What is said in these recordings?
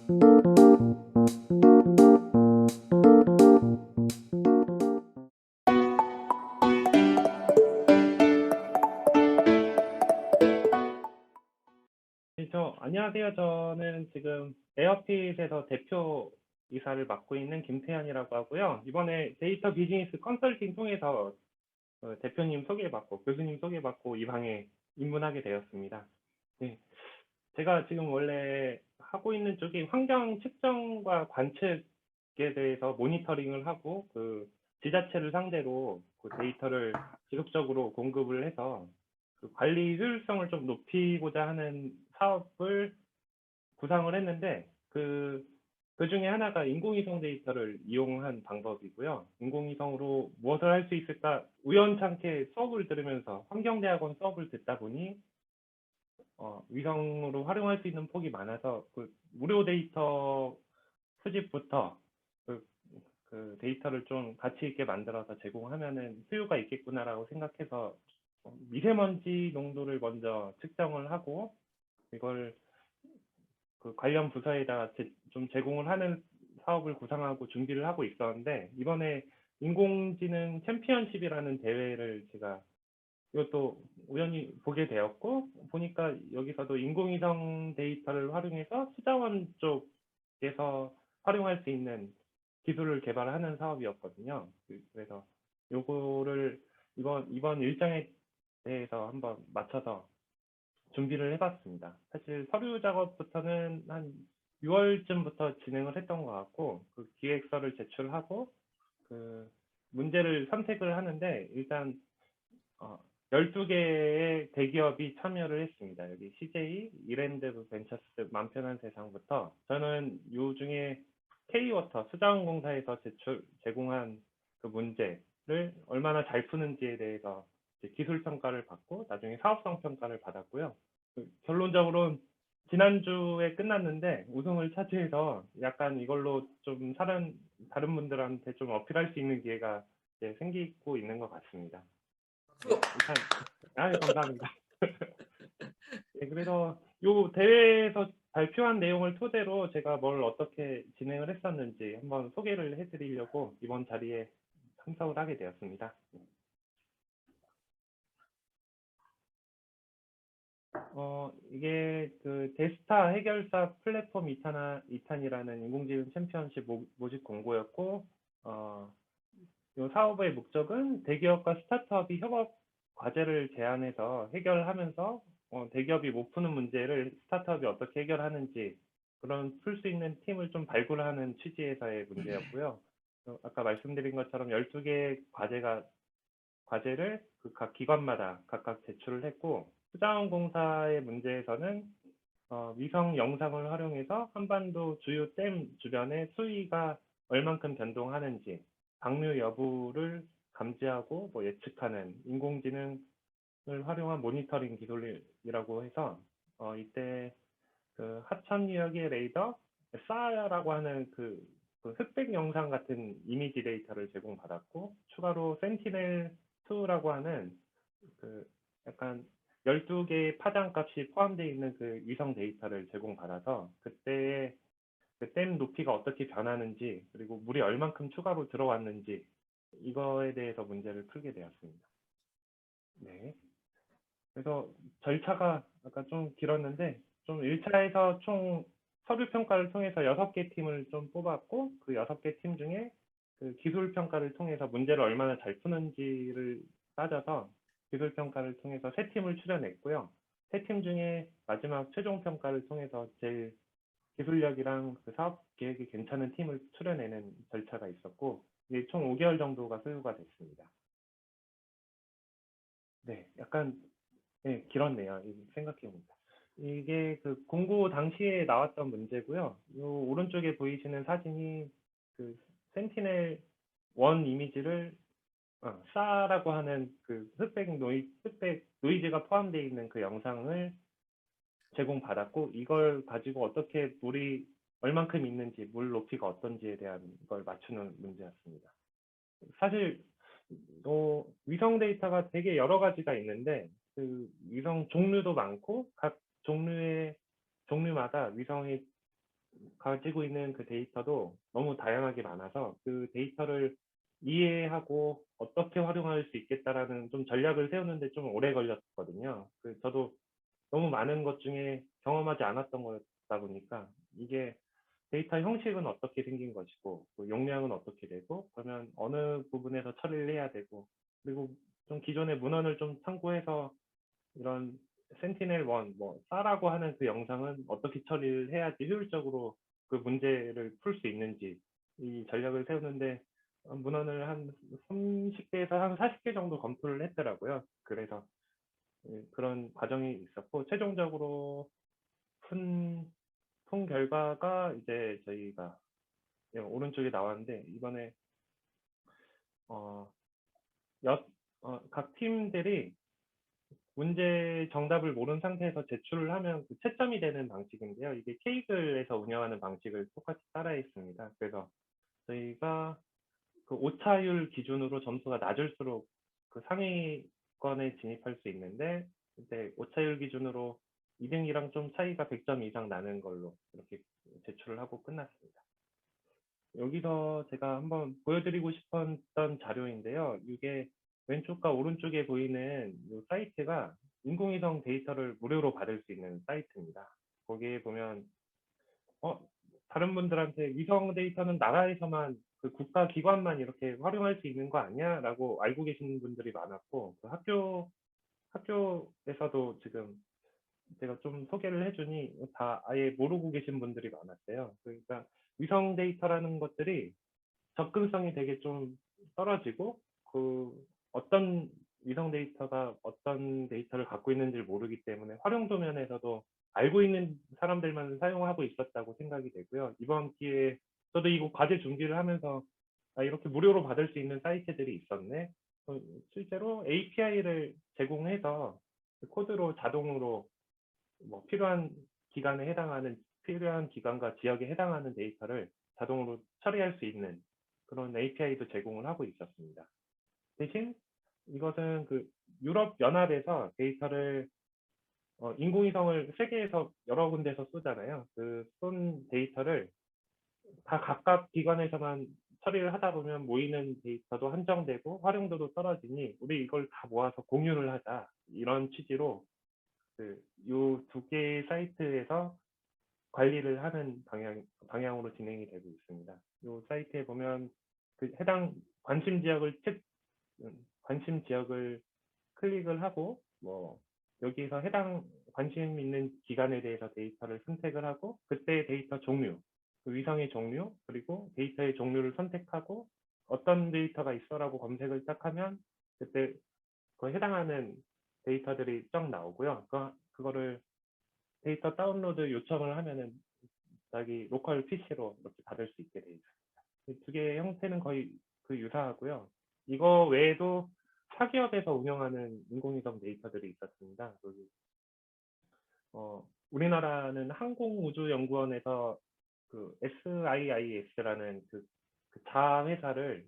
네, 안녕하세요. 저는 지금 에어핏에서 대표 이사를 맡고 있는 김태현이라고 하고요. 이번에 데이터 비즈니스 컨설팅 통해서 대표님 소개받고, 교수님 소개받고 이 방에 입문하게 되었습니다. 네, 제가 지금 원래 하고 있는 쪽이 환경 측정과 관측에 대해서 모니터링을 하고, 지자체를 상대로 그 데이터를 지속적으로 공급을 해서 그 관리 효율성을 좀 높이고자 하는 사업을 구상을 했는데, 그 중에 하나가 인공위성 데이터를 이용한 방법이고요. 인공위성으로 무엇을 할 수 있을까? 우연찮게 수업을 들으면서 환경대학원 수업을 듣다 보니 위성으로 활용할 수 있는 폭이 많아서 그 무료 데이터 수집부터 그, 그 데이터를 좀 가치 있게 만들어서 제공하면은 효율가 있겠구나라고 생각해서 미세먼지 농도를 먼저 측정을 하고 이걸 그 관련 부서에다가 좀 제공을 하는 사업을 구상하고 준비를 하고 있었는데, 이번에 인공지능 챔피언십이라는 대회를 제가 이것도 우연히 보게 되었고, 보니까 여기서도 인공위성 데이터를 활용해서 수자원 쪽에서 활용할 수 있는 기술을 개발하는 사업이었거든요. 그래서 요거를 이번 일정에 대해서 한번 맞춰서 준비를 해봤습니다. 사실 서류 작업부터는 한 6월쯤부터 진행을 했던 것 같고, 그 기획서를 제출하고 그 문제를 선택을 하는데, 일단 12개의 대기업이 참여를 했습니다. 여기 CJ, 이랜드 벤처스, 맘편한 세상부터 저는 요 중에 K워터 수자원공사에서 제공한 그 문제를 얼마나 잘 푸는지에 대해서 기술 평가를 받고 나중에 사업성 평가를 받았고요. 결론적으로 지난주에 끝났는데 우승을 차지해서 약간 이걸로 좀 다른 분들한테 좀 어필할 수 있는 기회가 이제 생기고 있는 것 같습니다. 네, 일단 감사합니다. 네, 그래서 요 대회에서 발표한 내용을 토대로 제가 뭘 어떻게 진행을 했었는지 한번 소개를 해드리려고 이번 자리에 참석을 하게 되었습니다. 이게 그 데스타 해결사 플랫폼 2탄이라는 인공지능 챔피언십 모집 공고였고, 이 사업의 목적은 대기업과 스타트업이 협업 과제를 제안해서 해결하면서 대기업이 못 푸는 문제를 스타트업이 어떻게 해결하는지 그런 풀 수 있는 팀을 좀 발굴하는 취지에서의 문제였고요. 아까 말씀드린 것처럼 12개의 과제를 그 각 기관마다 각각 제출을 했고, 수자원공사의 문제에서는 위성 영상을 활용해서 한반도 주요 댐 주변의 수위가 얼만큼 변동하는지 방류 여부를 감지하고 뭐 예측하는 인공지능을 활용한 모니터링 기술이라고 해서 이때 그 하천 유역의 레이더 SAR라고 하는 그 흑백 영상 같은 이미지 데이터를 제공받았고, 추가로 센티넬2라고 하는 그 약간 12개의 파장값이 포함되어 있는 그 위성 데이터를 제공받아서 그때의 그댐 높이가 어떻게 변하는지, 그리고 물이 얼만큼 추가로 들어왔는지 이거에 대해서 문제를 풀게 되었습니다. 네. 그래서 절차가 아까 좀 길었는데, 좀 1차에서 총 서류 평가를 통해서 6개 팀을 좀 뽑았고, 그 6개 팀 중에 그 기술 평가를 통해서 문제를 얼마나 잘 푸는지를 따져서 기술 평가를 통해서 3팀을 추려냈고요. 3팀 중에 마지막 최종 평가를 통해서 제일 기술력이랑 그 사업 계획이 괜찮은 팀을 추려내는 절차가 있었고, 이게 총 5개월 정도가 소요가 됐습니다. 네, 약간 네, 길었네요. 생각해보니까. 이게 그 공고 당시에 나왔던 문제고요. 이 오른쪽에 보이시는 사진이 그 센티넬 1 이미지를 싸라고 하는 그 흑백 노이즈가 포함되어 있는 그 영상을 제공받았고, 이걸 가지고 어떻게 물이 얼만큼 있는지, 물 높이가 어떤지에 대한 걸 맞추는 문제였습니다. 사실 위성 데이터가 되게 여러 가지가 있는데 그 위성 종류도 많고 각 종류마다 위성의 가지고 있는 그 데이터도 너무 다양하게 많아서 그 데이터를 이해하고 어떻게 활용할 수 있겠다라는 좀 전략을 세우는데 좀 오래 걸렸거든요. 저도 너무 많은 것 중에 경험하지 않았던 거다 보니까 이게 데이터 형식은 어떻게 생긴 것이고 그 용량은 어떻게 되고 그러면 어느 부분에서 처리를 해야 되고 그리고 좀 기존의 문헌을 좀 참고해서 이런 센티넬 1, 뭐 싸라고 하는 그 영상은 어떻게 처리를 해야지 효율적으로 그 문제를 풀 수 있는지 이 전략을 세우는데 문헌을 한 30개에서 한 40개 정도 검토를 했더라고요. 그래서 그런 과정이 있었고 최종적으로 푼 결과가 이제 저희가 오른쪽에 나왔는데 이번에 어, 각 팀들이 문제 정답을 모른 상태에서 제출을 하면 그 채점이 되는 방식인데요. 이게 케이글에서 운영하는 방식을 똑같이 따라했습니다. 그래서 저희가 그 오차율 기준으로 점수가 낮을수록 그 상위권에 진입할 수 있는데 이제 오차율 기준으로 2등이랑 좀 차이가 100점 이상 나는 걸로 이렇게 제출을 하고 끝났습니다. 여기서 제가 한번 보여드리고 싶었던 자료인데요. 이게 왼쪽과 오른쪽에 보이는 이 사이트가 인공위성 데이터를 무료로 받을 수 있는 사이트입니다. 거기에 보면 다른 분들한테 위성 데이터는 나라에서만 그 국가 기관만 이렇게 활용할 수 있는 거 아니야? 라고 알고 계시는 분들이 많았고 그 학교에서도 지금 제가 좀 소개를 해주니 다 아예 모르고 계신 분들이 많았어요. 그러니까 위성 데이터라는 것들이 접근성이 되게 좀 떨어지고 그 어떤 위성 데이터가 어떤 데이터를 갖고 있는지를 모르기 때문에 활용도 면에서도 알고 있는 사람들만 사용하고 있었다고 생각이 되고요. 이번 기회에 저도 이거 과제 준비를 하면서 이렇게 무료로 받을 수 있는 사이트들이 있었네. 실제로 API를 제공해서 코드로 자동으로 뭐 필요한 기관과 지역에 해당하는 데이터를 자동으로 처리할 수 있는 그런 API도 제공을 하고 있었습니다. 대신 이것은 그 유럽 연합에서 데이터를 인공위성을 세계에서 여러 군데서 쏘잖아요. 그 쏜 데이터를 다 각각 기관에서만 처리를 하다 보면 모이는 데이터도 한정되고 활용도도 떨어지니 우리 이걸 다 모아서 공유를 하자 이런 취지로 이 두 개의 사이트에서 관리를 하는 방향으로 진행이 되고 있습니다. 이 사이트에 보면 그 해당 관심 지역을 클릭을 하고 뭐 여기서 해당 관심 있는 기관에 대해서 데이터를 선택을 하고 그때 데이터 종류, 그 위성의 종류 그리고 데이터의 종류를 선택하고 어떤 데이터가 있어라고 검색을 딱 하면 그때 그 해당하는 데이터들이 쫙 나오고요. 그거를 데이터 다운로드 요청을 하면은 자기 로컬 PC로 이렇게 받을 수 있게 돼 있습니다. 두 개의 형태는 거의 그 유사하고요. 이거 외에도 사기업에서 운영하는 인공위성 데이터들이 있었습니다. 우리나라는 항공우주연구원에서 그 SIIS라는 그 자회사를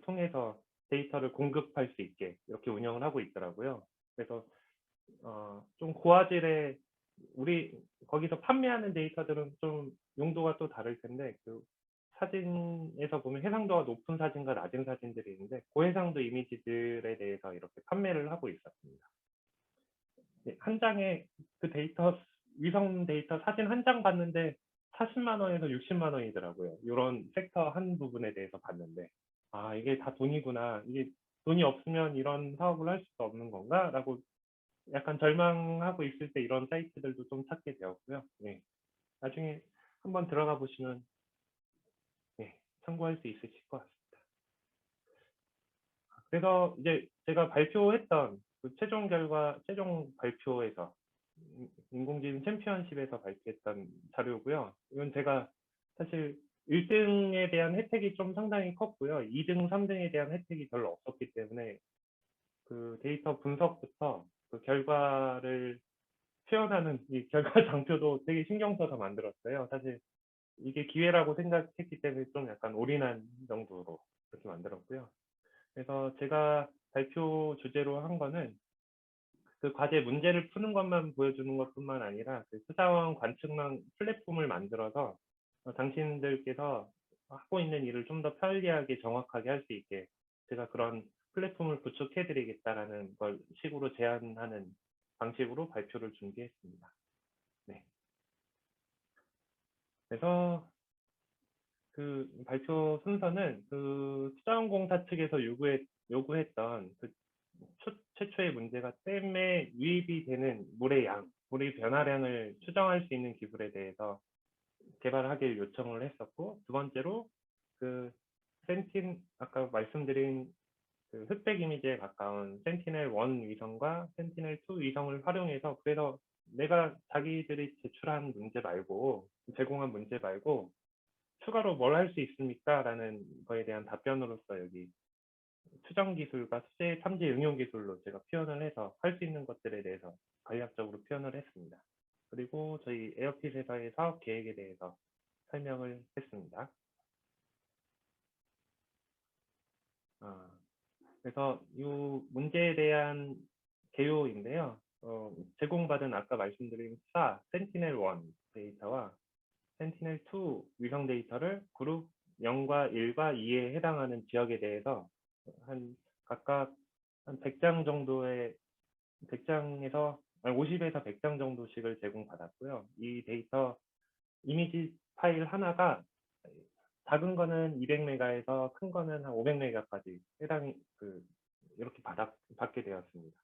통해서 데이터를 공급할 수 있게 이렇게 운영을 하고 있더라고요. 그래서 좀 고화질의 우리 거기서 판매하는 데이터들은 좀 용도가 또 다를 텐데 그 사진에서 보면 해상도가 높은 사진과 낮은 사진들이 있는데 고해상도 이미지들에 대해서 이렇게 판매를 하고 있었습니다. 한 장에 그 위성 데이터 사진 한 장 봤는데 40만 원에서 60만 원이더라고요. 이런 섹터 한 부분에 대해서 봤는데 이게 다 돈이구나. 이게 돈이 없으면 이런 사업을 할 수가 없는 건가? 라고 약간 절망하고 있을 때 이런 사이트들도 좀 찾게 되었고요. 네. 나중에 한번 들어가 보시면 참고할 수 있으실 것 같습니다. 그래서 이제 제가 발표했던 그 최종 발표에서 인공지능 챔피언십에서 발표했던 자료고요. 이건 제가 사실 1등에 대한 혜택이 좀 상당히 컸고요. 2등, 3등에 대한 혜택이 별로 없었기 때문에 그 데이터 분석부터 그 결과를 표현하는 이 결과 장표도 되게 신경 써서 만들었어요. 사실 이게 기회라고 생각했기 때문에 좀 약간 올인한 정도로 그렇게 만들었고요. 그래서 제가 발표 주제로 한 거는 그 과제 문제를 푸는 것만 보여주는 것뿐만 아니라 그 수사원 관측망 플랫폼을 만들어서 당신들께서 하고 있는 일을 좀 더 편리하게 정확하게 할 수 있게 제가 그런 플랫폼을 구축해드리겠다라는 걸 식으로 제안하는 방식으로 발표를 준비했습니다. 네. 그래서 그 발표 순서는 그 수자원공사 측에서 요구했던 그 최초의 문제가 댐에 유입이 되는 물의 양, 물의 변화량을 추정할 수 있는 기술에 대해서 개발하기를 요청을 했었고, 두 번째로 그 아까 말씀드린 그 흑백 이미지에 가까운 센티넬-1 위성과 센티넬-2 위성을 활용해서, 그래서 내가 자기들이 제출한 문제 말고, 제공한 문제 말고 추가로 뭘 할 수 있습니까? 라는 거에 대한 답변으로서 여기 추정 기술과 수제 탐지 응용 기술로 제가 표현을 해서 할 수 있는 것들에 대해서 간략적으로 표현을 했습니다. 그리고 저희 에어핏 회사의 사업 계획에 대해서 설명을 했습니다. 그래서 이 문제에 대한 개요인데요. 제공받은 아까 말씀드린 센티넬-1 데이터와 센티넬-2 위성 데이터를 그룹 0과 1과 2에 해당하는 지역에 대해서 각각 한 100장 정도의 100장에서 50에서 100장 정도씩을 제공받았고요. 이 데이터 이미지 파일 하나가 작은 거는 200메가에서 큰 거는 한 500메가까지 이렇게 받게 되었습니다.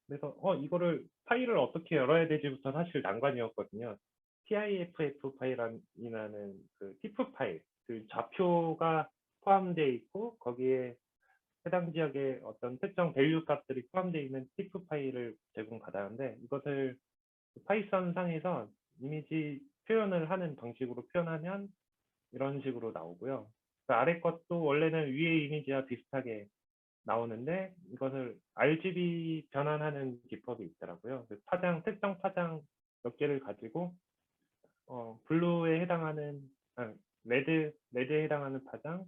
그래서 이거를 파일을 어떻게 열어야 되지부터 사실 난관이었거든요. TIFF 파일이라는 그 TIFF 파일, 그 좌표가 포함되어 있고 거기에 해당 지역의 어떤 특정 밸류 값들이 포함되어 있는 TIFF 파일을 제공받았는데, 이것을 파이썬 상에서 이미지 표현을 하는 방식으로 표현하면 이런 식으로 나오고요. 그 아래 것도 원래는 위의 이미지와 비슷하게 나오는데 이것을 RGB 변환하는 기법이 있더라고요. 그 특정 파장 몇 개를 가지고 블루에 해당하는 레드에 해당하는 파장,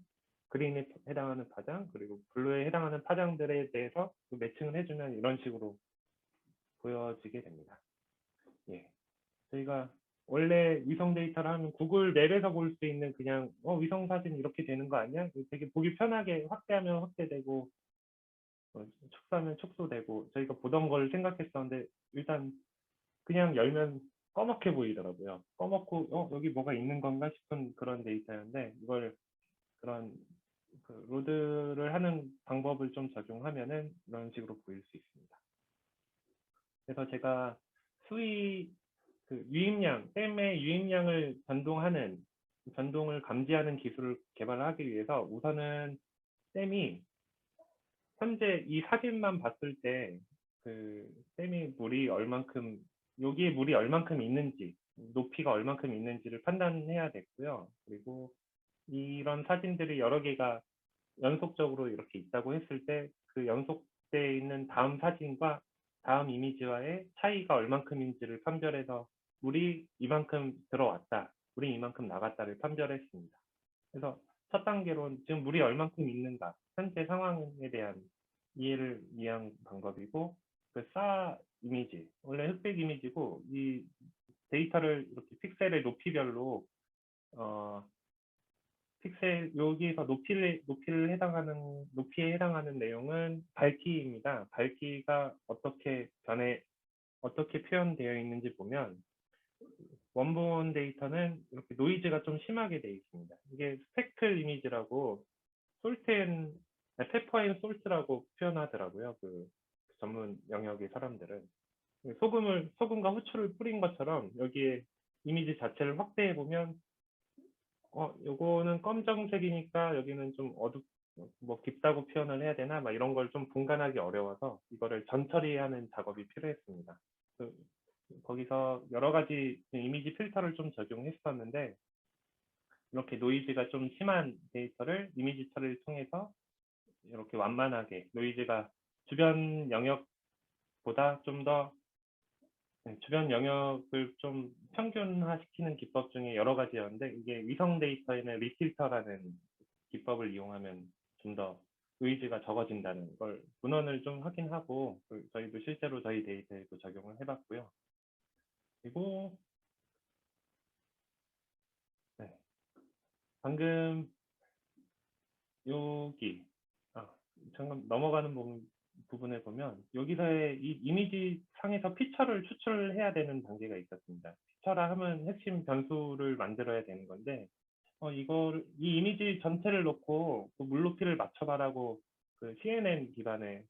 그린에 해당하는 파장, 그리고 블루에 해당하는 파장들에 대해서 매칭을 해주면 이런 식으로 보여지게 됩니다. 예. 저희가 원래 위성 데이터를 하면 구글 맵에서 볼 수 있는 그냥 위성 사진 이렇게 되는 거 아니야? 되게 보기 편하게 확대하면 확대되고 축소하면 축소되고 저희가 보던 걸 생각했었는데 일단 그냥 열면 꺼멓게 보이더라고요. 꺼멓고 여기 뭐가 있는 건가 싶은 그런 데이터였는데 이걸 그런 로드를 하는 방법을 좀 적용하면은 이런 식으로 보일 수 있습니다. 그래서 제가 댐의 유입량을 변동을 감지하는 기술을 개발하기 위해서 우선은 댐이 현재 이 사진만 봤을 때 그 댐이 여기에 물이 얼만큼 있는지, 높이가 얼만큼 있는지를 판단해야 됐고요. 그리고 이런 사진들이 여러 개가 연속적으로 이렇게 있다고 했을 때 그 연속되어 있는 다음 사진과 다음 이미지와의 차이가 얼만큼인지를 판별해서 물이 이만큼 들어왔다, 물이 이만큼 나갔다를 판별했습니다. 그래서 첫 단계로는 지금 물이 얼만큼 있는가, 현재 상황에 대한 이해를 위한 방법이고, 그 이미지, 원래 흑백 이미지고 이 데이터를 이렇게 픽셀의 높이별로 여기에서 높이에 해당하는 내용은 밝기입니다. 밝기가 어떻게 표현되어 있는지 보면 원본 데이터는 이렇게 노이즈가 좀 심하게 되어 있습니다. 이게 스펙클 이미지라고 페퍼 앤 솔트라고 표현하더라고요. 그 전문 영역의 사람들은 소금과 후추를 뿌린 것처럼 여기에 이미지 자체를 확대해 보면 요거는 검정색이니까 여기는 좀 깊다고 표현을 해야 되나? 막 이런 걸 좀 분간하기 어려워서 이거를 전처리하는 작업이 필요했습니다. 거기서 여러 가지 이미지 필터를 좀 적용했었는데, 이렇게 노이즈가 좀 심한 데이터를 이미지 처리를 통해서 이렇게 완만하게 노이즈가 주변 영역보다 주변 영역을 좀 평균화시키는 기법 중에 여러 가지였는데, 이게 위성 데이터에는 리필터라는 기법을 이용하면 좀 더 노이즈가 적어진다는 걸 문헌을 좀 확인하고 저희도 실제로 저희 데이터에도 적용을 해봤고요. 그리고 네, 방금 여기 잠깐 넘어가는 부분에 보면 여기서의 이 이미지 상에서 피처를 추출해야 되는 단계가 있었습니다. 피처라 하면 핵심 변수를 만들어야 되는 건데 이 이미지 전체를 놓고 그 물높이를 맞춰봐라고 그 CNN 기반의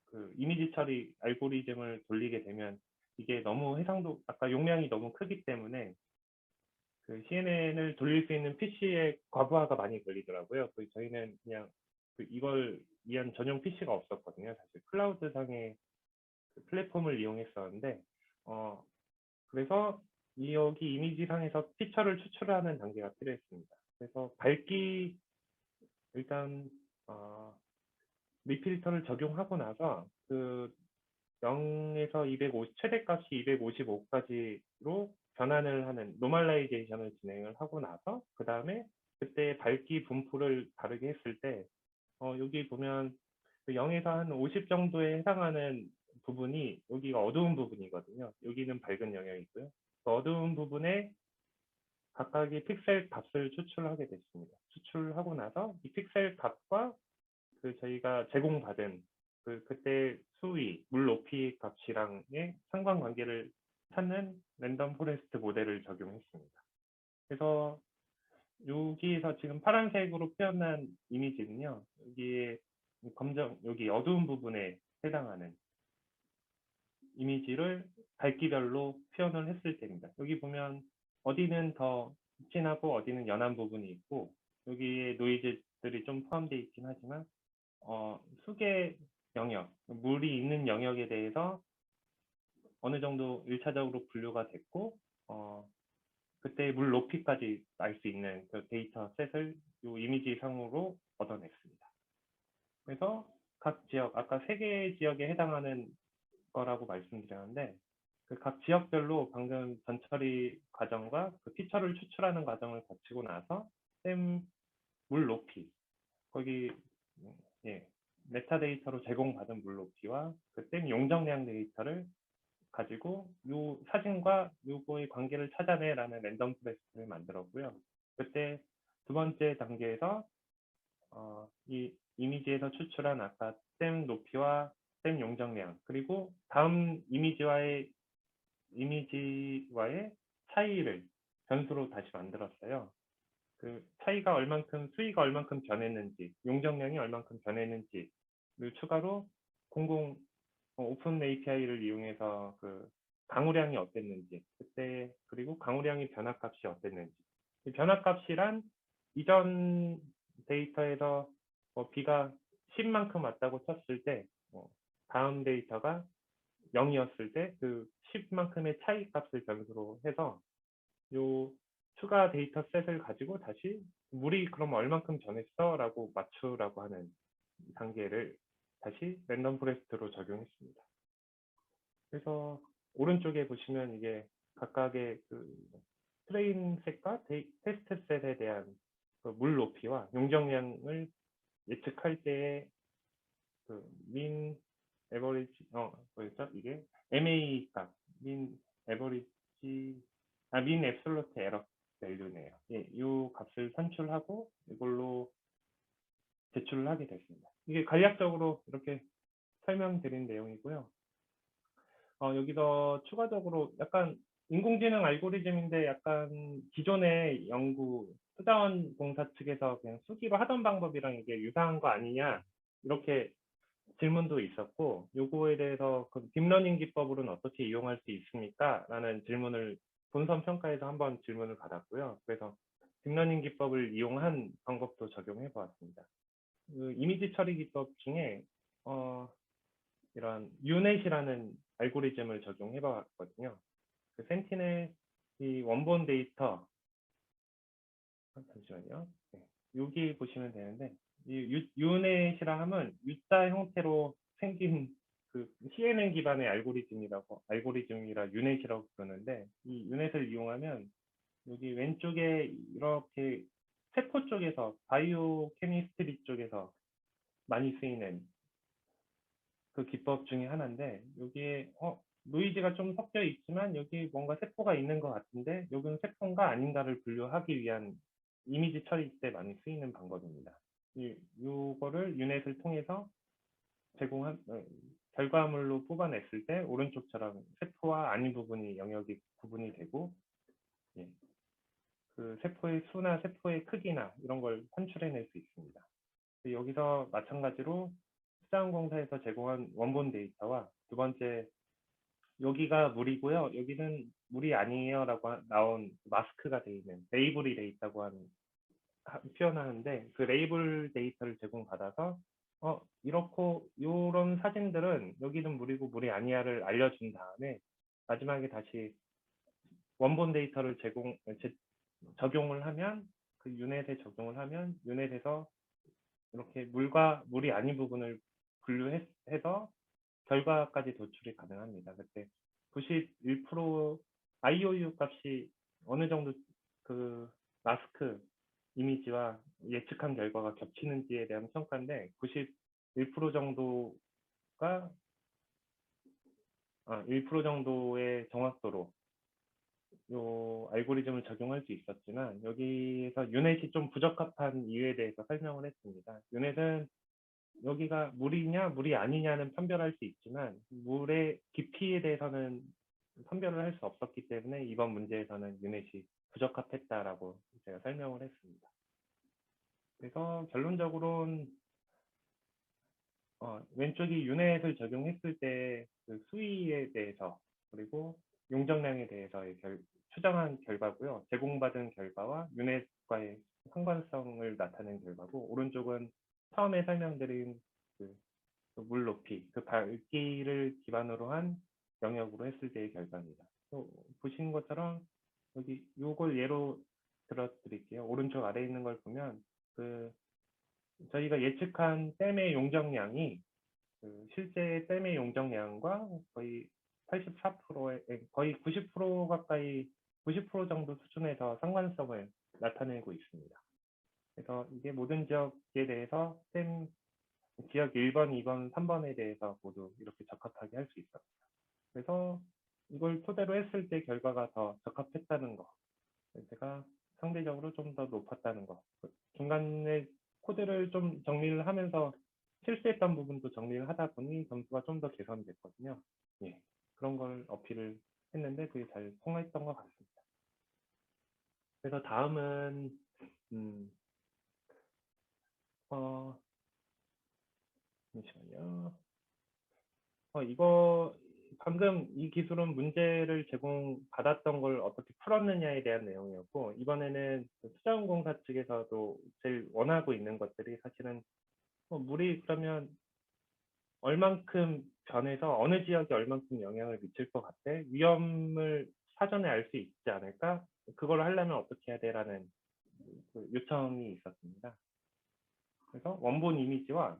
그 이미지 처리 알고리즘을 돌리게 되면 이게 너무 아까 용량이 너무 크기 때문에 그 CNN을 돌릴 수 있는 PC의 과부하가 많이 걸리더라고요. 저희는 그냥 이걸 위한 전용 PC가 없었거든요. 사실 클라우드 상의 그 플랫폼을 이용했었는데, 그래서 여기 이미지 상에서 피처를 추출하는 단계가 필요했습니다. 그래서 일단 리필터를 적용하고 나서 그 0에서 250, 최대값이 255까지로 변환을 하는 노멀라이제이션을 진행을 하고 나서 그 다음에 그때 밝기 분포를 다르게 했을 때 여기 보면 0에서 한 50 정도에 해당하는 부분이 여기가 어두운 부분이거든요. 여기는 밝은 영역이고요. 그 어두운 부분에 각각의 픽셀 값을 추출하게 됐습니다. 추출하고 나서 이 픽셀 값과 저희가 제공받은 그때 수위, 물 높이 값이랑의 상관관계를 찾는 랜덤 포레스트 모델을 적용했습니다. 그래서 여기에서 지금 파란색으로 표현한 이미지는요, 여기에 여기 어두운 부분에 해당하는 이미지를 밝기별로 표현을 했을 때입니다. 여기 보면 어디는 더 진하고 어디는 연한 부분이 있고 여기에 노이즈들이 좀 포함되어 있긴 하지만 수계 영역, 물이 있는 영역에 대해서 어느 정도 1차적으로 분류가 됐고 그때 물 높이까지 알 수 있는 그 데이터 셋을 이 이미지 상으로 얻어냈습니다. 그래서 각 지역, 아까 3개의 지역에 해당하는 거라고 말씀드렸는데 그 각 지역별로 방금 전처리 과정과 그 피처를 추출하는 과정을 거치고 나서 물 높이, 거기 예, 메타데이터로 제공받은 물 높이와 그 용적량 데이터를 가지고 이 사진과 요거의 관계를 찾아내라는 랜덤 포레스트를 만들었고요. 그때 두 번째 단계에서 이 이미지에서 추출한 아까 댐 높이와 댐 용적량 그리고 다음 이미지와의 차이를 변수로 다시 만들었어요. 그 차이가 얼만큼, 수위가 얼만큼 변했는지, 용적량이 얼만큼 변했는지를 추가로 오픈 API를 이용해서 그 강우량이 어땠는지, 그리고 강우량의 변화값이 어땠는지. 변화값이란 이전 데이터에서 B가 10만큼 왔다고 쳤을 때, 다음 데이터가 0이었을 때 그 10만큼의 차이 값을 변수로 해서 요 추가 데이터 셋을 가지고 다시 물이 그럼 얼만큼 변했어? 라고 맞추라고 하는 단계를 다시 랜덤 포레스트로 적용했습니다. 그래서 오른쪽에 보시면 이게 각각의 그 트레인 셋과 테스트 셋에 대한 그물 높이와 용적량을 예측할 때의 민 에버리지 뭐였죠? 이게 MA 값, 민 앱솔루트 에러 밸류네요. 예, 이 값을 산출하고 이걸로 제출을 하게 됐습니다. 이게 간략적으로 이렇게 설명드린 내용이고요. 여기서 추가적으로 약간 인공지능 알고리즘인데 약간 기존의 수자원 공사 측에서 그냥 수기로 하던 방법이랑 이게 유사한 거 아니냐 이렇게 질문도 있었고 요거에 대해서 그 딥러닝 기법으로는 어떻게 이용할 수 있습니까? 라는 질문을 본선 평가에서 한번 질문을 받았고요. 그래서 딥러닝 기법을 이용한 방법도 적용해 보았습니다. 그 이미지 처리 기법 중에 이런 유넷이라는 알고리즘을 적용해 봤거든요. 그 센티넬 이 원본 데이터 잠시만요. 네, 여기 보시면 되는데 이 유넷이라 하면 U자 형태로 생긴 그 CNN 기반의 알고리즘이라 유넷이라고 부르는데 이 유넷을 이용하면 여기 왼쪽에 이렇게 세포 쪽에서 바이오 케미스트리 쪽에서 많이 쓰이는 그 기법 중에 하나인데, 여기에 노이즈가 좀 섞여 있지만 여기 뭔가 세포가 있는 것 같은데 여기는 세포인가 아닌가를 분류하기 위한 이미지 처리 때 많이 쓰이는 방법입니다. 요거를 유넷을 통해서 제공한 결과물로 뽑아냈을 때 오른쪽처럼 세포와 아닌 부분이 영역이 구분이 되고, 예, 그 세포의 수나 세포의 크기나 이런 걸 산출해낼 수 있습니다. 여기서 마찬가지로 수자원공사에서 제공한 원본 데이터와 두 번째, 여기가 물이고요. 여기는 물이 아니에요 라고 나온 마스크가 되어 있는 레이블이 되어 있다고 표현하는데, 그 레이블 데이터를 제공받아서 이렇고 이런 사진들은 여기는 물이고 물이 아니야를 알려준 다음에 마지막에 다시 원본 데이터를 적용을 하면, 그 유넷에 적용을 하면 유넷에서 이렇게 물과 물이 아닌 부분을 분류해서 결과까지 도출이 가능합니다. 그때 91% IOU 값이 어느 정도 그 마스크 이미지와 예측한 결과가 겹치는지에 대한 평가인데, 91% 정도가 1% 정도의 정확도로 요 알고리즘을 적용할 수 있었지만, 여기에서 유넷이 좀 부적합한 이유에 대해서 설명을 했습니다. 유넷은 여기가 물이냐 물이 아니냐는 판별할 수 있지만 물의 깊이에 대해서는 판별을 할 수 없었기 때문에 이번 문제에서는 유넷이 부적합했다라고 제가 설명을 했습니다. 그래서 결론적으로는 왼쪽이 유넷을 적용했을 때 그 수위에 대해서 그리고 용적량에 대해서의 추정한 결과고요. 제공받은 결과와 유넷과의 상관성을 나타낸 결과고, 오른쪽은 처음에 설명드린 그 물 높이, 그 밝기를 기반으로 한 영역으로 했을 때의 결과입니다. 또 보시는 것처럼 여기 요걸 예로 들어 드릴게요. 오른쪽 아래에 있는 걸 보면 저희가 예측한 댐의 용적량이 실제 댐의 용적량과 거의 84%에 거의 90% 가까이 90% 정도 수준에서 상관성을 나타내고 있습니다. 그래서 이게 모든 지역에 대해서 댐 지역 1번, 2번, 3번에 대해서 모두 이렇게 적합하게 할 수 있었습니다. 그래서 이걸 토대로 했을 때 결과가 더 적합했다는 거, 제가 상대적으로 좀 더 높았다는 거, 중간에 코드를 좀 정리를 하면서 실수했던 부분도 정리를 하다 보니 점수가 좀 더 개선이 됐거든요. 예, 그런 걸 어필을 했는데 그게 잘 통했던 것 같습니다. 그래서 다음은 잠시만요. 이거 방금 이 기술은 문제를 제공받았던 걸 어떻게 풀었느냐에 대한 내용이었고, 이번에는 수자원공사 측에서도 제일 원하고 있는 것들이 사실은 물이 그러면 얼만큼 변해서 어느 지역에 얼만큼 영향을 미칠 것 같아? 위험을 사전에 알 수 있지 않을까? 그걸 하려면 어떻게 해야 돼라는 그 요청이 있었습니다. 그래서 원본 이미지와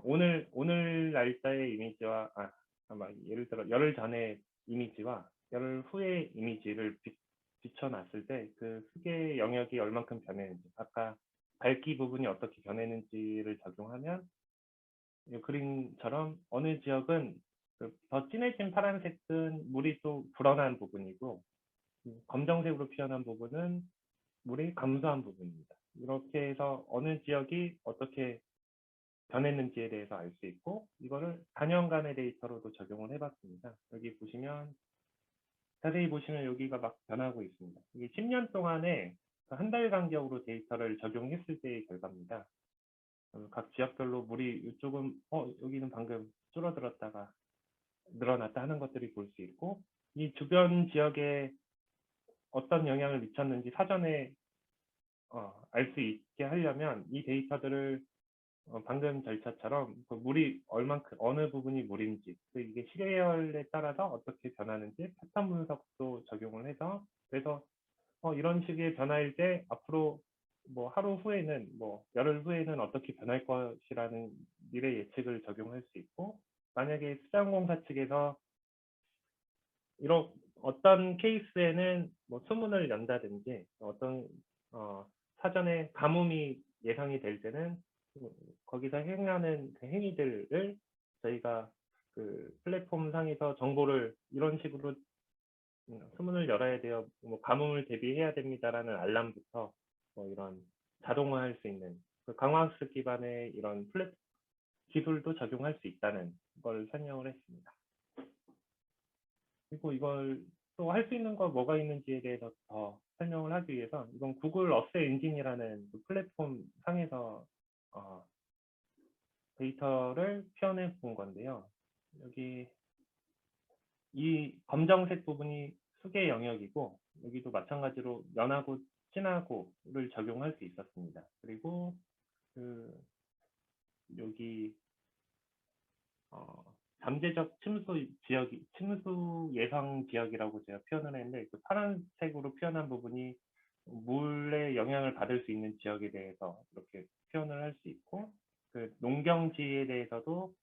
오늘 날짜의 이미지와 아마 예를 들어 열흘 전의 이미지와 열흘 후의 이미지를 비춰놨을 때 그 흙의 영역이 얼만큼 변했는지, 아까 밝기 부분이 어떻게 변했는지를 적용하면 이 그림처럼 어느 지역은 더 진해진 파란색은 물이 또 불어난 부분이고, 검정색으로 표현한 부분은 물이 감소한 부분입니다. 이렇게 해서 어느 지역이 어떻게 변했는지에 대해서 알 수 있고, 이거를 단연간의 데이터로도 적용을 해봤습니다. 여기 보시면 자세히 보시면 여기가 막 변하고 있습니다. 이게 10년 동안에 한 달 간격으로 데이터를 적용했을 때의 결과입니다. 각 지역별로 물이 이쪽은 여기는 방금 줄어들었다가 늘어났다 하는 것들이 볼 수 있고, 이 주변 지역에 어떤 영향을 미쳤는지 사전에 알 수 있게 하려면 이 데이터들을 방금 절차처럼 그 물이 얼만큼 어느 부분이 물인지, 이게 시계열에 따라서 어떻게 변하는지 패턴 분석도 적용을 해서, 그래서 이런 식의 변화일 때 앞으로 뭐 하루 후에는 열흘 후에는 어떻게 변할 것이라는 미래 예측을 적용할 수 있고, 만약에 수자원공사 측에서 어떤 케이스에는 수문을 연다든지 어떤 사전에 가뭄이 예상이 될 때는 거기서 행하는 그 행위들을 저희가 그 플랫폼 상에서 정보를 이런 식으로 수문을 열어야 돼요. 뭐 가뭄을 대비해야 됩니다라는 알람부터 뭐 이런 자동화할 수 있는 그 강화학습 기반의 이런 기술도 적용할 수 있다는 걸 설명을 했습니다. 그리고 이걸 또 할 수 있는 거 뭐가 있는지에 대해서 더 설명을 하기 위해서 이건 구글 어스 엔진이라는 그 플랫폼 상에서 데이터를 표현해 본 건데요. 여기 이 검정색 부분이 수계 영역이고 여기도 마찬가지로 연하고 진하고를 적용할 수 있었습니다. 그리고 그 여기 잠재적 침수 예상 지역이라고 제가 표현을 했는데 그 파란색으로 표현한 부분이 물의 영향을 받을 수 있는 지역에 대해서 이렇게 표현을 할 수 있고 그 농경지에 대해서도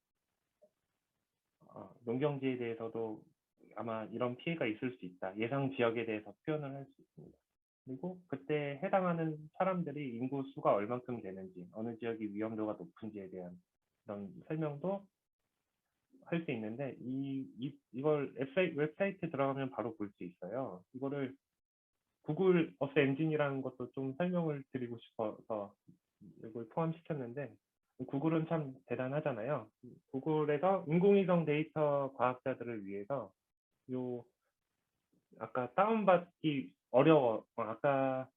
아마 이런 피해가 있을 수 있다. 예상 지역에 대해서 표현을 할 수 있습니다. 그리고 그때 해당하는 사람들이 인구 수가 얼만큼 되는지, 어느 지역이 위험도가 높은지에 대한 그런 설명도 할 수 있는데 이걸 웹사이트에 들어가면 바로 볼 수 있어요. 이거를 구글 어스 엔진이라는 것도 좀 설명을 드리고 싶어서 이걸 포함시켰는데 구글은 참 대단하잖아요. 구글에서 인공위성 데이터 과학자들을 위해서 요 아까 다운받기 어려워 아까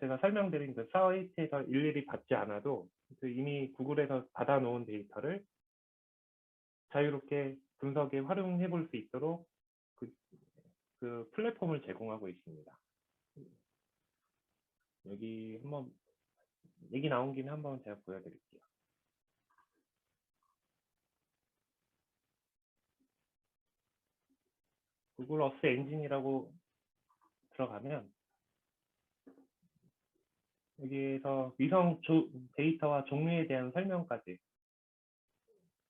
제가 설명드린 그 사이트에서 일일이 받지 않아도 그 이미 구글에서 받아놓은 데이터를 자유롭게 분석에 활용해 볼 수 있도록 그 플랫폼을 제공하고 있습니다. 여기 한번 얘기 나온 김에 한번 제가 보여드릴게요. 구글 어스 엔진이라고 들어가면 여기에서 위성 데이터와 종류에 대한 설명까지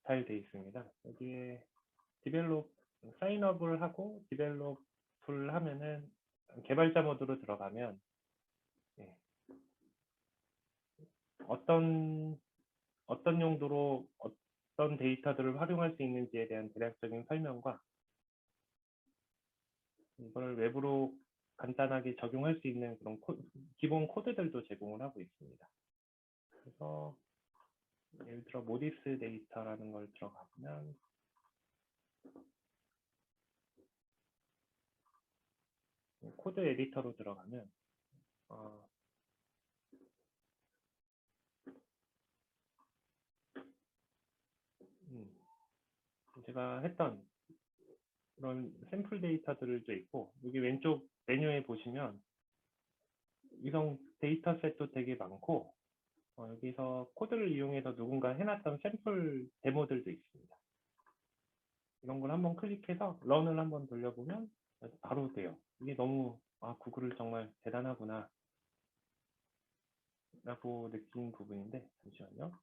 잘 되어 있습니다. 여기에 사인업을 하고 디벨롭을 하면은 개발자 모드로 들어가면 어떤 용도로 어떤 데이터들을 활용할 수 있는지에 대한 대략적인 설명과 이걸 외부로 간단하게 적용할 수 있는 그런 기본 코드들도 제공을 하고 있습니다. 그래서 예를 들어 모디스 데이터라는 걸 들어가면 코드 에디터로 들어가면 제가 했던 그런 샘플 데이터들도 있고 여기 왼쪽 메뉴에 보시면 위성 데이터셋도 되게 많고 여기서 코드를 이용해서 누군가 해놨던 샘플 데모들도 있습니다. 이런 걸 한번 클릭해서 런을 한번 돌려보면 바로 돼요. 이게 너무 구글을 정말 대단하구나 라고 느낀 부분인데 잠시만요.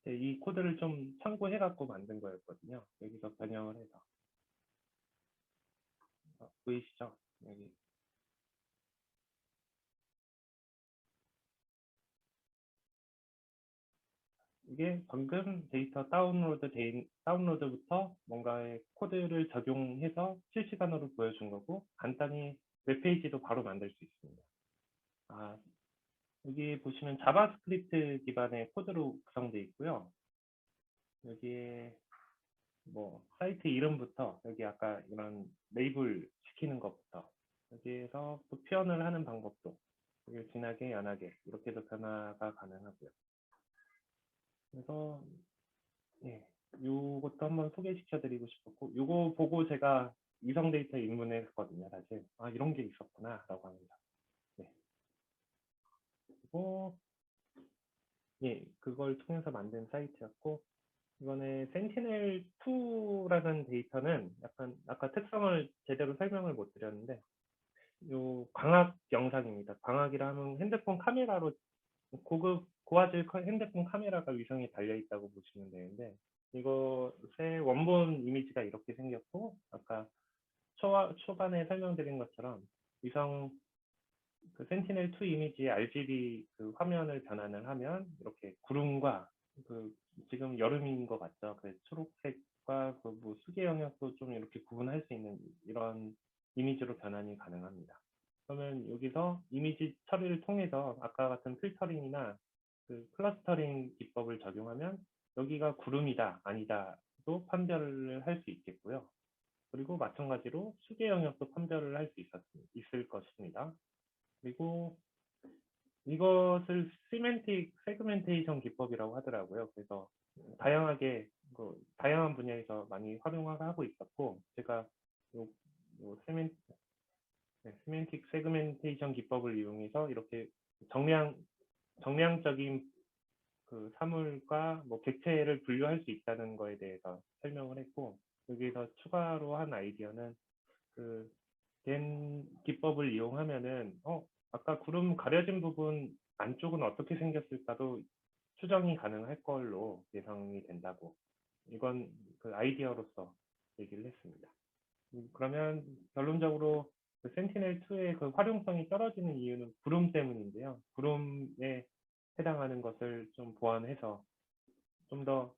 이 코드를 좀 참고해 갖고 만든 거였거든요. 여기서 변형을 해서 보이시죠? 여기 이게 방금 데이터 다운로드부터 뭔가의 코드를 적용해서 실시간으로 보여준 거고 간단히 웹페이지도 바로 만들 수 있습니다. 여기 보시면 자바스크립트 기반의 코드로 구성되어 있고요. 여기에 뭐 사이트 이름부터 여기 아까 이런 레이블 시키는 것부터 여기에서 또 표현을 하는 방법도 여기 진하게 연하게 이렇게도 변화가 가능하고요. 그래서 요것도 한번 소개시켜 드리고 싶었고 요거 보고 제가 위성 데이터 입문했거든요. 사실 이런 게 있었구나 라고 합니다. 그리고 그걸 통해서 만든 사이트였고 이번에 센티넬2라는 데이터는 약간 아까 특성을 제대로 설명을 못 드렸는데 요 광학 영상입니다. 광학이라 하면 핸드폰 카메라로 고급 고화질 핸드폰 카메라가 위성에 달려 있다고 보시면 되는데 이것의 원본 이미지가 이렇게 생겼고 아까 초반에 설명드린 것처럼 위성 그 센티넬2 이미지의 RGB 그 화면을 변환을 하면 이렇게 구름과 그 지금 여름인 것 같죠? 그 초록색과 그 뭐 수계 영역도 좀 이렇게 구분할 수 있는 이런 이미지로 변환이 가능합니다. 그러면 여기서 이미지 처리를 통해서 아까 같은 필터링이나 그 클러스터링 기법을 적용하면 여기가 구름이다 아니다도 판별을 할 수 있겠고요. 그리고 마찬가지로 수계 영역도 판별을 할 수 있을 것입니다. 그리고 이것을 시멘틱 세그멘테이션 기법이라고 하더라고요. 그래서 다양하게 다양한 분야에서 많이 활용을 하고 있었고 제가 요, 요 시멘틱 세그멘테이션 기법을 이용해서 이렇게 정량적인 그 사물과 뭐 객체를 분류할 수 있다는 거에 대해서 설명을 했고 여기서 추가로 한 아이디어는 그 된 기법을 이용하면은 아까 구름 가려진 부분 안쪽은 어떻게 생겼을까도 추정이 가능할 걸로 예상이 된다고 이건 그 아이디어로서 얘기를 했습니다. 그러면 결론적으로 그 센티넬2의 그 활용성이 떨어지는 이유는 구름 때문인데요. 구름에 해당하는 것을 좀 보완해서 좀 더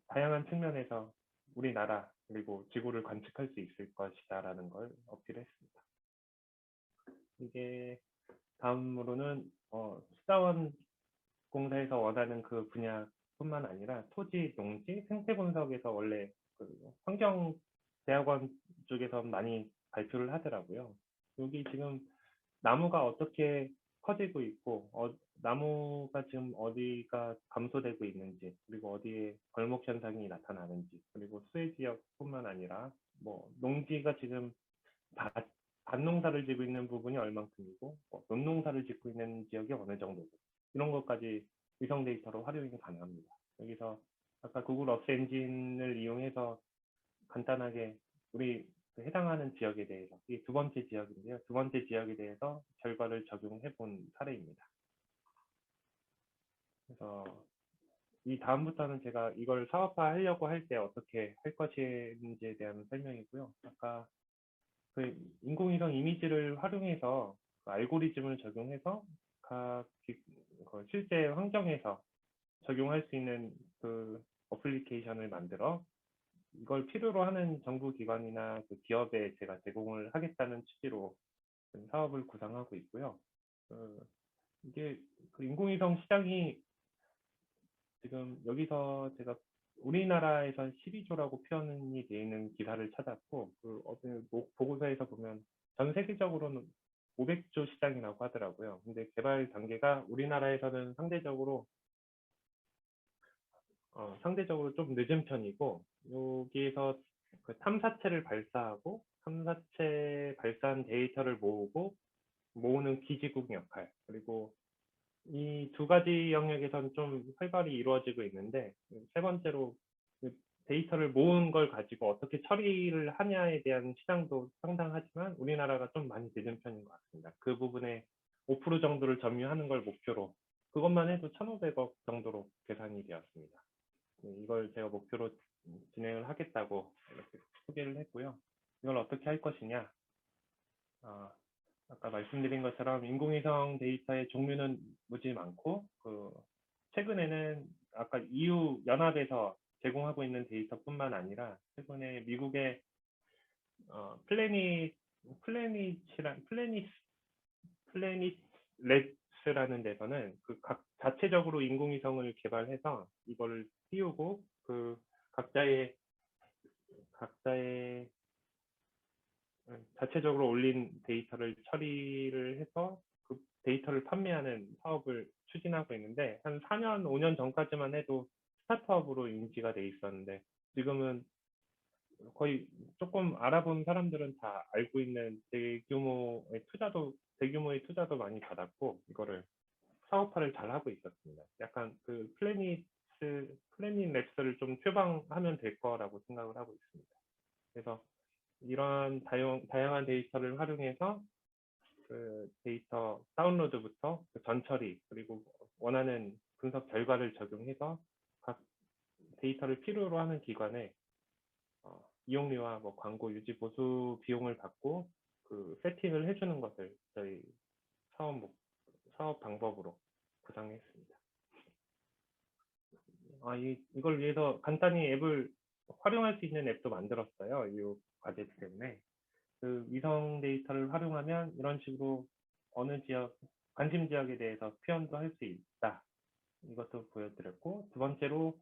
다양한 측면에서 우리나라 그리고 지구를 관측할 수 있을 것이다라는 걸 어필했습니다. 이게 다음으로는 수자원 공사에서 원하는 그 분야뿐만 아니라 토지, 농지, 생태 분석에서 원래 그 환경대학원 쪽에서 많이 발표를 하더라고요. 여기 지금 나무가 어떻게 커지고 있고 나무가 지금 어디가 감소되고 있는지 그리고 어디에 벌목 현상이 나타나는지 그리고 수해 지역뿐만 아니라 뭐 농지가 지금 밭농사를 짓고 있는 부분이 얼만큼이고 논농사를 짓고 있는 지역이 어느 정도고 이런 것까지 위성 데이터로 활용이 가능합니다. 여기서 아까 구글 어스 엔진을 이용해서 간단하게 우리 해당하는 지역에 대해서 이게 두 번째 지역인데요. 두 번째 지역에 대해서 결과를 적용해 본 사례입니다. 그래서 이 다음부터는 제가 이걸 사업화하려고 할 때 어떻게 할 것인지에 대한 설명이고요. 아까 그 인공위성 이미지를 활용해서 그 알고리즘을 적용해서 각 그 실제 환경에서 적용할 수 있는 그 어플리케이션을 만들어 이걸 필요로 하는 정부기관이나 그 기업에 제가 제공을 하겠다는 취지로 사업을 구상하고 있고요. 이게 그 인공위성 시장이 지금 여기서 제가 우리나라에선 12조라고 표현이 되어 있는 기사를 찾았고 그 어떤 보고서에서 보면 전 세계적으로는 500조 시장이라고 하더라고요. 근데 개발 단계가 우리나라에서는 상대적으로 좀 늦은 편이고 여기에서 그 탐사체를 발사하고 탐사체 발사한 데이터를 모으는 기지국 역할 그리고 이 두 가지 영역에서는 좀 활발히 이루어지고 있는데 세 번째로 그 데이터를 모은 걸 가지고 어떻게 처리를 하냐에 대한 시장도 상당하지만 우리나라가 좀 많이 늦은 편인 것 같습니다. 그 부분에 5% 정도를 점유하는 걸 목표로 그것만 해도 1,500억 정도로 계산이 되었습니다. 이걸 제가 목표로 진행을 하겠다고 이렇게 소개를 했고요. 이걸 어떻게 할 것이냐? 아까 말씀드린 것처럼 인공위성 데이터의 종류는 무지 많고 최근에는 아까 EU 연합에서 제공하고 있는 데이터뿐만 아니라 최근에 미국의 플래닛랩스라는 데서는 그 각 자체적으로 인공위성을 개발해서 이거를 띄우고 그 각자의 자체적으로 올린 데이터를 처리를 해서 그 데이터를 판매하는 사업을 추진하고 있는데 한 4년, 5년 전까지만 해도 스타트업으로 인지가 돼 있었는데 지금은 거의 조금 알아본 사람들은 다 알고 있는 대규모의 투자도 많이 받았고 이거를 사업화를 잘 하고 있었습니다. 약간 그 플래닛 랩스를 좀 표방하면 될 거라고 생각을 하고 있습니다. 그래서 이러한 다양한 데이터를 활용해서 그 데이터 다운로드부터 그 전처리 그리고 원하는 분석 결과를 적용해서 각 데이터를 필요로 하는 기관에 이용료와 뭐 광고 유지 보수 비용을 받고 그 세팅을 해주는 것을 저희 사업 방법으로 구상했습니다. 이걸 위해서 간단히 앱을 활용할 수 있는 앱도 만들었어요. 이 과제 때문에. 그 위성 데이터를 활용하면 이런 식으로 어느 지역, 관심 지역에 대해서 표현도 할 수 있다. 이것도 보여드렸고, 두 번째로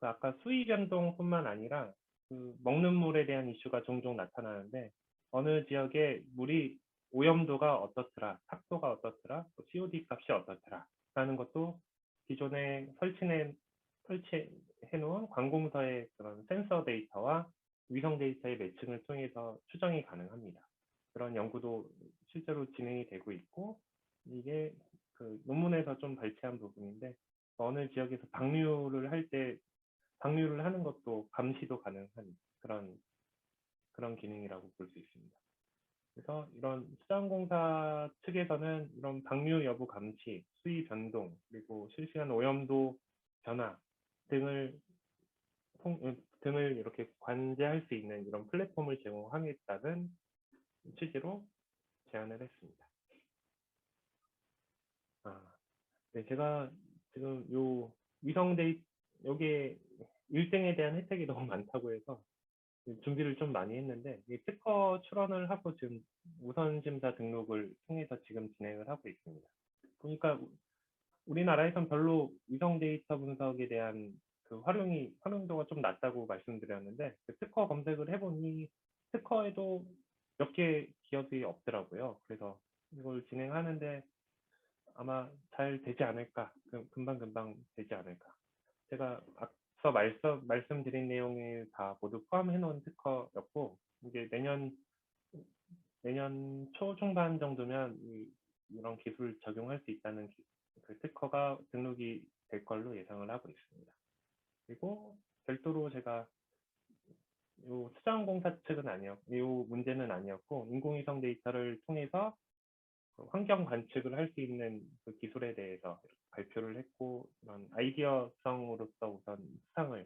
그 아까 수위 변동뿐만 아니라 그 먹는 물에 대한 이슈가 종종 나타나는데 어느 지역의 물이 오염도가 어떻더라, 탁도가 어떻더라, COD 값이 어떻더라 라는 것도 기존에 설치해 놓은 관공서의 그런 센서 데이터와 위성 데이터의 매칭을 통해서 추정이 가능합니다. 그런 연구도 실제로 진행이 되고 있고, 이게 그 논문에서 좀 발췌한 부분인데 어느 지역에서 방류를 하는 것도 감시도 가능한 그런 기능이라고 볼 수 있습니다. 그래서 이런 수자원공사 측에서는 이런 방류 여부 감시, 수위 변동, 그리고 실시간 오염도 변화 등을 이렇게 관제할 수 있는 이런 플랫폼을 제공하겠다는 취지로 제안을 했습니다. 네, 제가 지금 요 위성 데이터 여기에 1등에 대한 혜택이 너무 많다고 해서 준비를 좀 많이 했는데 이 특허 출원을 하고 지금 우선 심사 등록을 통해서 지금 진행을 하고 있습니다. 그러니까 우리나라에선 별로 위성 데이터 분석에 대한 그 활용도가 좀 낮다고 말씀드렸는데 그 특허 검색을 해보니 특허에도 몇 개 기업이 없더라고요. 그래서 이걸 진행하는데 아마 잘 되지 않을까, 금방금방 되지 않을까. 제가 앞서 말씀드린 내용을 다 모두 포함해 놓은 특허였고, 이게 내년 초중반 정도면 이런 기술을 적용할 수 있다는 그 특허가 등록이 될 걸로 예상을 하고 있습니다. 그리고 별도로 제가 요 수자원공사 측은 요 문제는 아니었고, 인공위성 데이터를 통해서 환경 관측을 할 수 있는 그 기술에 대해서 발표를 했고, 이런 아이디어성으로서 우선 수상을